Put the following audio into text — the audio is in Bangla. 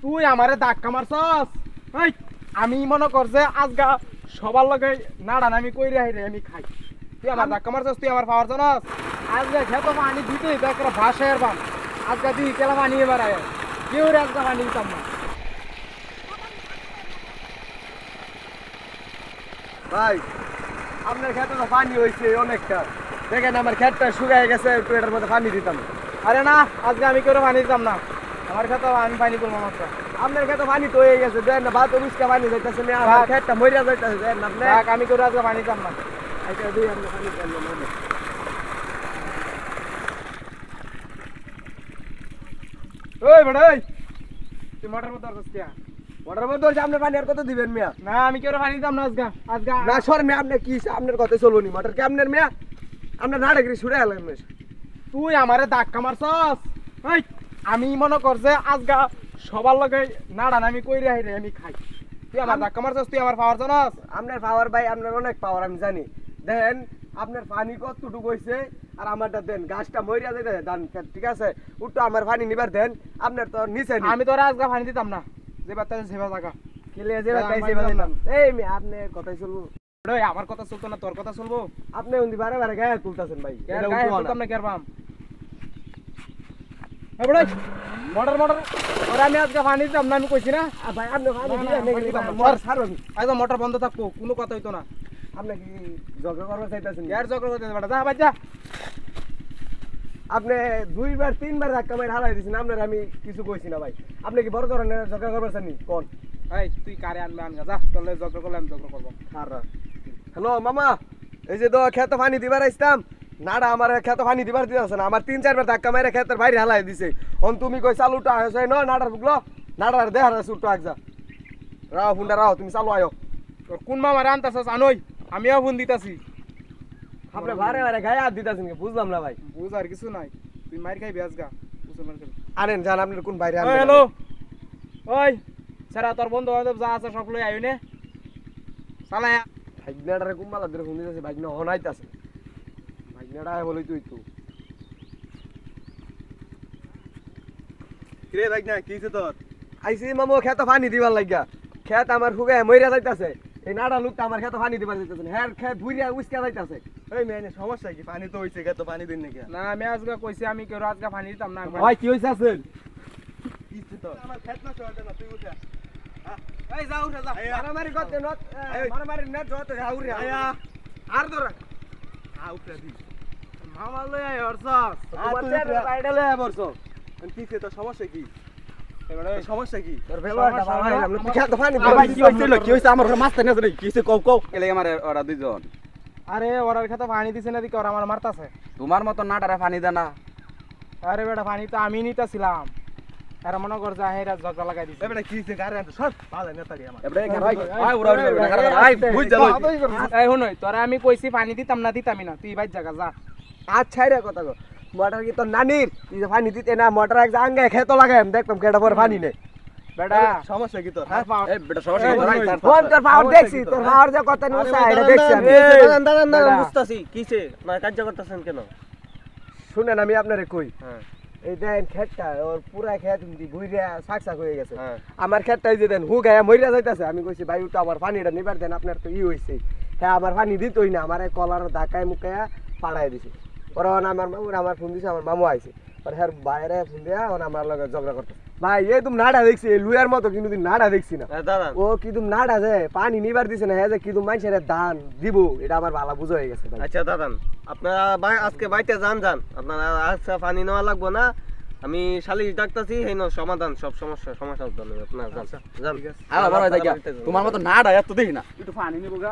তুই আমারে ধাক্কা মারছস। এই আমি মনে কর যে আজগা সবার লগে নাড়া নামি কইরা হাইরে আমি খাই। তুই আমার ধাক্কা মারছস, তুই আমার পাওয়ার জানাস। আজকে খেতো পানি দিতে একটা ভাষায়ের বান। আজকে দিই কেলা পানি এবার আয় কেউ রে আজকে পানি দিতাম না। ভাই আপনার খেতে তো পানি হয়েছে অনেকটা, দেখেন আমার খেতটা শুকায় গেছে, একটু এটার মধ্যে পানি দিতাম। আরে না, আজকে আমি কেউ পানি দিতাম না। আমার খেতো আমি পানি করবো মাত্র। আপনার খেতে পানি তো হয়ে গেছে, দেন না ভাত উস্কা পানি যাইতেছে না, আমার খেতটা মরিয়া যাইতেছে, দেন না আপনি। আমি কেউ আজকে পানি দিতাম না। আচ্ছা দুই আপনি পানি দেন না। ওই বেটা ওই, তুই মোটর মতো আর কসতিয়া। ওটার মধ্যে হচ্ছে আপনি পানি আর কত দিবেন মিয়া? না আমি কেউ পানি দিতাম না আজকে। আজকে না সর মিয়া, আপনি কি আপনার কথাই চলবো নি, মোটর কি আপনার মিয়া? আপনার নাড়াগিরি ছুড়ে গেলেন। তুই আমারে ধাক্কা মারছস। এই আমি মনে কর যে আজগা সবার লগে নাড়া নামি কইরা হাইরে আমি খাই। তুই আমার ধাক্কা মারছস, তুই আমার পাওয়ার জানাস। আপনার পাওয়ার ভাই, আপনার অনেক পাওয়ার আমি জানি। দেন আপনার পানি কতটুকু হয়েছে আর আমারটা দেন, গাছটা মরিয়া যাইতে ধান খেত, ঠিক আছে? উঠো আমার পানি নিবার দেন, আপনার তো নিচে আমি তোরা আজকে পানি দিতাম না, যে বাচ্চা সেবা জায়গা খেলে যে তাইছে বাজাইলাম। এই মিয়া আপনি কথাই চলবো। ওই আমার কথা চলতো না, তোর কথা চলবো। আপনি উনি বারে বারে গায়ে তুলতাছেন ভাই, এটা গায়ে উঠো তুলতাম না। না কেরবাম। এই বড় মোটর মোটর ওরা আমি আজকে পানি দিতাম না, আমি কইছি না। ভাই আপনি পানি না, দিয়ে না, নেগেলি দিতাম না। মর ছাড়ুন। একদম মোটর বন্ধ থাকবো, কোনো কথা হইতো না। আপনি কি ঝগড়া করতে চাইতাছেন? ইয়ার ঝগড়া করতে বেটা, যা ভাই যা। আপনি দুইবার তিনবার ধাক্কা মারি হালাই দিছেন, আপনার আমি কিছু কইছি না ভাই। আপনি কি বড় ধরনের ঝগড়া করবেন নি কোন? এই তুই কারে আনবে আনগা, যা তোলে ঝগড়া করলে আমি ঝগড়া করবো। হ্যালো মামা, এই যে তো খেত পানি দিবার আসতাম, নাড়া আমার খেত পানি দিবার দিতেছে না, আমার 3-4 বার ধাক্কা মারে খেতের বাইরে হালাই দিছে। অন তুমি কই চালু উঠা আসে ন নাড়ার বুকলো, নাড়ার দেহার উঠো একজা। রাও ফুন্ডা রাও, তুমি চালু আয়ো। তোর কোন মামারে আনতাছস আনোই, আমিও ফোন দিতাছি। আপনি বারে বারে গায়ে হাত দিতেছেন, বুঝলাম না ভাই। বুঝ আর কিছু নাই, তুই মার খাইবি আজগা। আনেন জান আপনার কোন বাইরে আনেন। হ্যালো ওই সারা তোর বন্ধু বান্ধব যা আছে সব লই আইও নে চালায়া। ভাগনাটারে কুম্বালা ধরে ফোন দিতেছে, ভাগনা হনাইতাছে। ভাগনাটা বলি তুই তো কিরে ভাই না কিছে তোর? আইসি মামু খেত পানি দিবার লাগিয়া, খেত আমার হুগে মইরা যাইতাছে। এই নাড়া লোকটা আমার খেত পানি দিবার যাইতাছে, হ্যাঁ খেত ভুইরা উস্কা যাইতাছে। এই মেয়ে সমস্যা কি? পানি তো হইছে, তো পানি দিন নাকি? না আমি আজকে কইছি আমি কেউ আজকে পানি দিতাম না। ভাই কি হইছে আছেন? কিছে তোর? আমার খেত নষ্ট হইছে না, তুই উঠে এই যা উঠে যা। মারামারি করতে নত, মারামারি নেট যত হাউরি আয়া আর ধরা উঠে দি। মামা লই আই হরছস। তোমার চেহারা বাইরে লয়ে বসো। কিছে তোর? সমস্যা কি? সমস্যা কি? তোর ব্যবহারটা ভালো হইলাম না, তুই খেত পানি ভাই কি হইছিল? কি হইছে? আমার মাছটা না জানি কিছে কও কও। এলে আমার ওরা দুইজন আরে ওরার খেতে পানি দিছে না দিকে ওরা আমার মারতাছে। তোমার মত নাটারে পানি দেনা। আরে বেটা পানি তো আমি নিতাছিলাম, আর মনে কর যা হেরা ঝগড়া লাগাই দিছে। এবারে কিছে গারে আনতে সব পালে নেতারি আমার। এবড়ে ভাই আই উড়া উড়া ভাই বুঝ যালো। এই হুনই তোরা আমি কইছি পানি দিতাম না দিতামই না, তুই বাইর জায়গা যা। আচ্ছা রে কথা গো, মোটর কি তোর নানির? তুই যে পানি দিতে না, মোটর এক আঙ্গে খেত লাগাম, দেখতাম কেডা পরে পানি নেই। বেটা সমস্যা কি তোর? হ্যাঁ এই বেটা সমস্যা কি তোর? ফোন তোর পাওয়ার দেখছি, তোর পাওয়ার যে কথা নিউজ এটা দেখছি আমি। দাঁড়ান, বুঝতাছি কিছে না কাজ করতেছেন কেন? শুনেন আমি আপনারে কই, হ্যাঁ এই দেন ক্ষেতটা ওর পুরা ক্ষেত ঘুরিয়া শাক হয়ে গেছে। হ্যাঁ আমার ক্ষেতটাই যে দেন হু গায়া মরিয়া যাইতাছে। আমি কইছি ভাই ওটা আমার পানিটা নিবার দেন, আপনার তো ই হইছে। হ্যাঁ আমার পানি দিতই না, আমার কলার ধাক্কায় মুকায়া পাড়ায় দিছে। পরে আমার মামু আমার ফোন দিছে, আমার মামু আইছে। পরে হ্যাঁ বাইরে ফোন দিয়া আমার লগে ঝগড়া করতে। ভাই এই তুমি নাড়া দেখছি, লুয়ার মতো কিন্তু নাড়া দেখছি না। দাদা ও কি তুমি নাড়া যে পানি নিবার দিছে না, হ্যাঁ যে কি তুমি মানুষের দান দিব, এটা আমার ভালো বুঝা হয়ে গেছে ভাই। আচ্ছা দাদান, আপনারা আজকে বাইতে যান আপনারা আজকে পানি নেওয়া লাগবো না। আমি শালিশ ডাকতাছি, হেন সমাধান সব সমস্যা সমাধান হবে। আপনারা যান যান। তোমার মতো নাড়া এত দেখি না। একটু পানি নিবো গা।